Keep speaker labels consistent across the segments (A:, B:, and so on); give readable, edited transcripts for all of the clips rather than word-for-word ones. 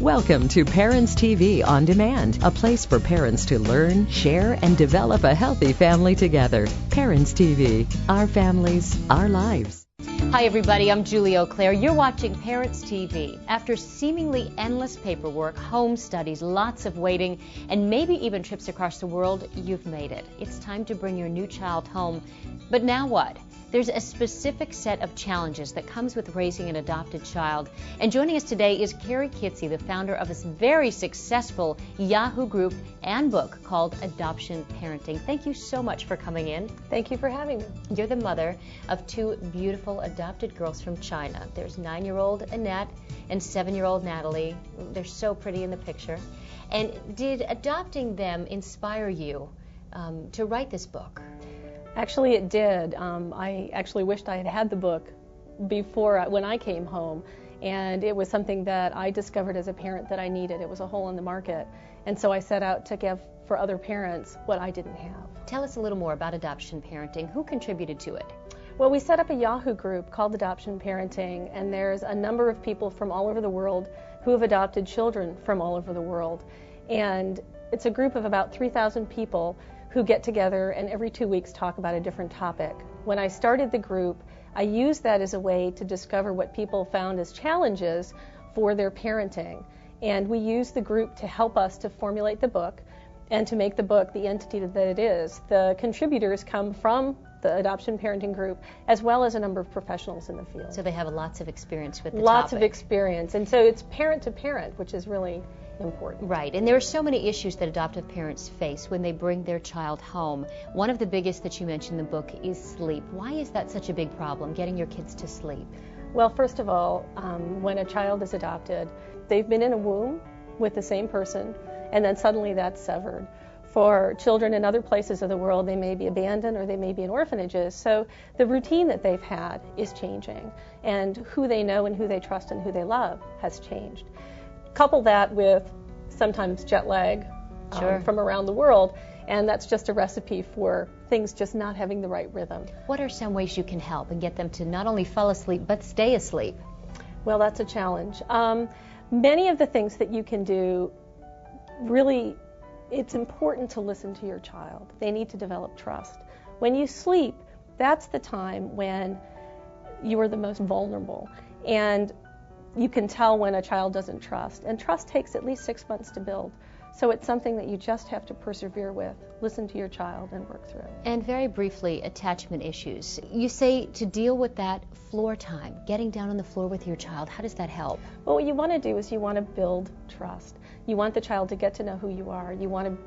A: Welcome to Parents TV On Demand, a place for parents to learn, share, and develop a healthy family together. Parents TV, our families, our lives.
B: Hi everybody, I'm Julie Eau Claire. You're watching Parents TV. After seemingly endless paperwork, home studies, lots of waiting, and maybe even trips across the world, you've made it. It's time to bring your new child home. But now what? There's a specific set of challenges that comes with raising an adopted child. And joining us today is Carrie Kitzie, the founder of a very successful Yahoo group and book called Adoption Parenting. Thank you so much for coming in.
C: Thank you for having me.
B: You're the mother of two beautiful adopted girls from China. There's 9-year-old Annette and 7-year-old Natalie. They're so pretty in the picture. And did adopting them inspire you to write this book?
C: Actually, it did. I actually wished I had had the book before when I came home, and it was something that I discovered as a parent that I needed. It was a hole in the market, and so I set out to give for other parents what I didn't have.
B: Tell us a little more about Adoption Parenting. Who contributed to it?
C: Well, we set up a Yahoo group called Adoption Parenting, and there's a number of people from all over the world who have adopted children from all over the world, and it's a group of about 3,000 people who get together and every 2 weeks talk about a different topic. When I started the group, I used that as a way to discover what people found as challenges for their parenting. And we used the group to help us to formulate the book and to make the book the entity that it is. The contributors come from the Adoption Parenting group as well as a number of professionals in the field.
B: So they have lots of experience with the
C: Lots
B: topic.
C: of experience. And so it's parent to parent, which is really important.
B: Right, and there are so many issues that adoptive parents face when they bring their child home. One of the biggest that you mention in the book is sleep. Why is that such a big problem, getting your kids to sleep?
C: Well, first of all, when a child is adopted, they've been in a womb with the same person, and then suddenly that's severed. For children in other places of the world, they may be abandoned or they may be in orphanages, so the routine that they've had is changing, and who they know and who they trust and who they love has changed. Couple that with sometimes jet lag from around the world, and that's just a recipe for things just not having the right rhythm.
B: What are some ways you can help and get them to not only fall asleep but stay asleep?
C: Well, that's a challenge. Many of the things that you can do, really, it's important to listen to your child. They need to develop trust. When you sleep, that's the time when you are the most vulnerable. And you can tell when a child doesn't trust, and trust takes at least 6 months to build. So it's something that you just have to persevere with, listen to your child, and work through.
B: And very briefly, attachment issues. You say to deal with that floor time, getting down on the floor with your child. How does that help?
C: Well, what you want to do is you want to build trust. You want the child to get to know who you are. You want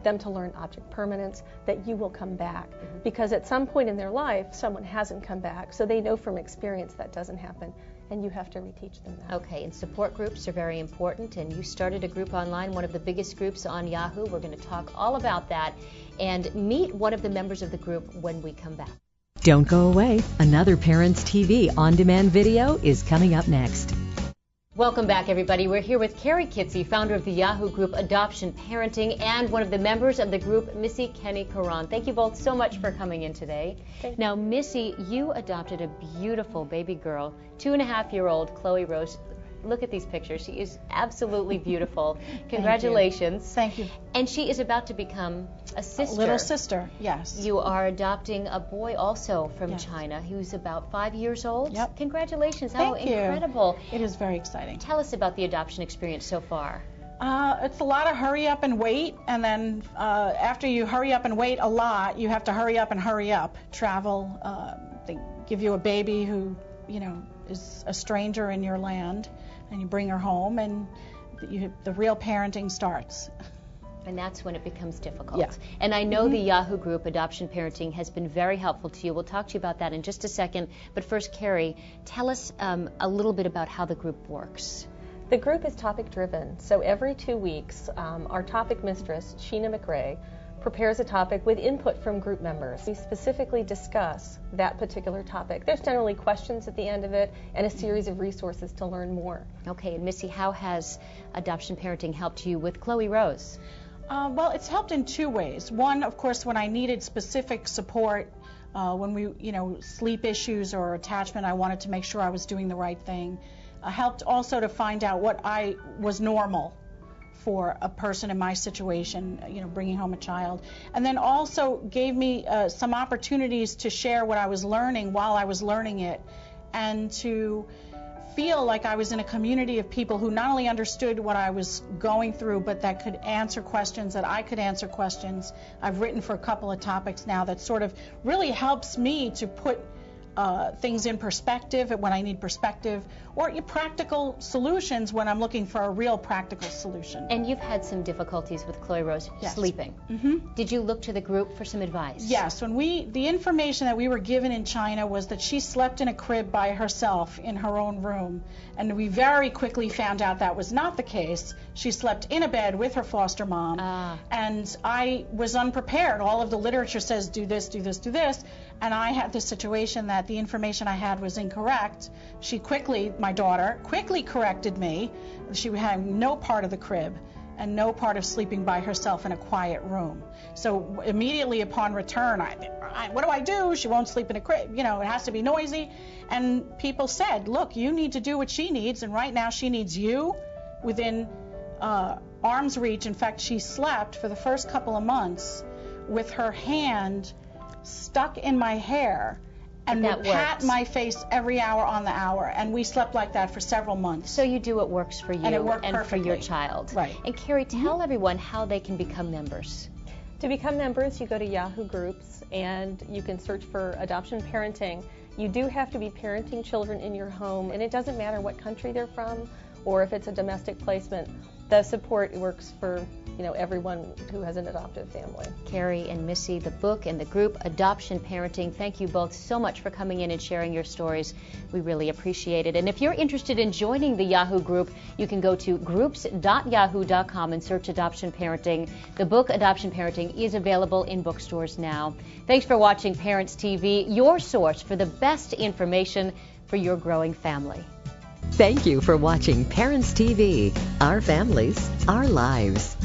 C: them to learn object permanence, that you will come back. Because at some point in their life, someone hasn't come back, so they know from experience that doesn't happen. And you have to reteach them that.
B: Okay, and support groups are very important, and you started a group online, one of the biggest groups on Yahoo. We're going to talk all about that and meet one of the members of the group when we come back.
A: Don't go away. Another Parents TV On Demand video is coming up next.
B: Welcome back, everybody. We're here with Carrie Kitzie, founder of the Yahoo group Adoption Parenting, and one of the members of the group, Missy Kenny Karan. Thank you both so much for coming in today. Now, Missy, you adopted a beautiful baby girl, 2.5-year-old Chloe Rose. Look at these pictures. She is absolutely beautiful. Congratulations.
D: Thank you.
B: And she is about to become a sister.
D: A little sister, yes.
B: You are adopting a boy also from China who's about 5 years old.
D: Yep.
B: Congratulations. How incredible.
D: It is very exciting.
B: Tell us about the adoption experience so far.
D: It's a lot of hurry up and wait, and then after you hurry up and wait a lot, you have to hurry up and hurry up. Travel, they give you a baby who, is a stranger in your land, and you bring her home, and the real parenting starts.
B: And that's when it becomes difficult.
D: Yeah.
B: And I know the Yahoo group, Adoption Parenting, has been very helpful to you. We'll talk to you about that in just a second. But first, Carrie, tell us a little bit about how the group works.
C: The group is topic driven, so every 2 weeks, our topic mistress, Sheena McRae, prepares a topic with input from group members. We specifically discuss that particular topic. There's generally questions at the end of it and a series of resources to learn more.
B: Okay, and Missy, how has Adoption Parenting helped you with Chloe Rose?
D: Well, it's helped in 2 ways. One, of course, when I needed specific support, when sleep issues or attachment, I wanted to make sure I was doing the right thing. helped also to find out what I was normal for a person in my situation, bringing home a child, and then also gave me some opportunities to share what I was learning while I was learning it, and to feel like I was in a community of people who not only understood what I was going through, but that could answer questions, that I could answer questions. I've written for a couple of topics now that sort of really helps me to put things in perspective when I need perspective, or practical solutions when I'm looking for a real practical solution.
B: And you've had some difficulties with Chloe Rose sleeping.
D: Mm-hmm.
B: Did you look to the group for some advice?
D: Yes. The information that we were given in China was that she slept in a crib by herself in her own room, and we very quickly found out that was not the case. She slept in a bed with her foster mom, and I was unprepared. All of the literature says do this, do this, do this, and I had the situation that the information I had was incorrect. My daughter quickly corrected me. She had no part of the crib and no part of sleeping by herself in a quiet room. So immediately upon return, what do I do? She won't sleep in a crib. It has to be noisy. And people said, look, you need to do what she needs, and right now she needs you within arm's reach. In fact, she slept for the first couple of months with her hand stuck in my hair and would pat my face every hour on the hour, and we slept like that for several months.
B: So you do what works for you
D: and it worked perfectly
B: for your child.
D: Right.
B: And Carrie, tell everyone how they can become members.
C: To become members, you go to Yahoo Groups and you can search for Adoption Parenting. You do have to be parenting children in your home, and it doesn't matter what country they're from or if it's a domestic placement. The support works for everyone who has an adoptive family.
B: Carrie and Missy, the book and the group Adoption Parenting, thank you both so much for coming in and sharing your stories. We really appreciate it. And if you're interested in joining the Yahoo group, you can go to groups.yahoo.com and search Adoption Parenting. The book Adoption Parenting is available in bookstores now. Thanks for watching Parents TV, your source for the best information for your growing family.
A: Thank you for watching Parents TV, Our Families, Our Lives.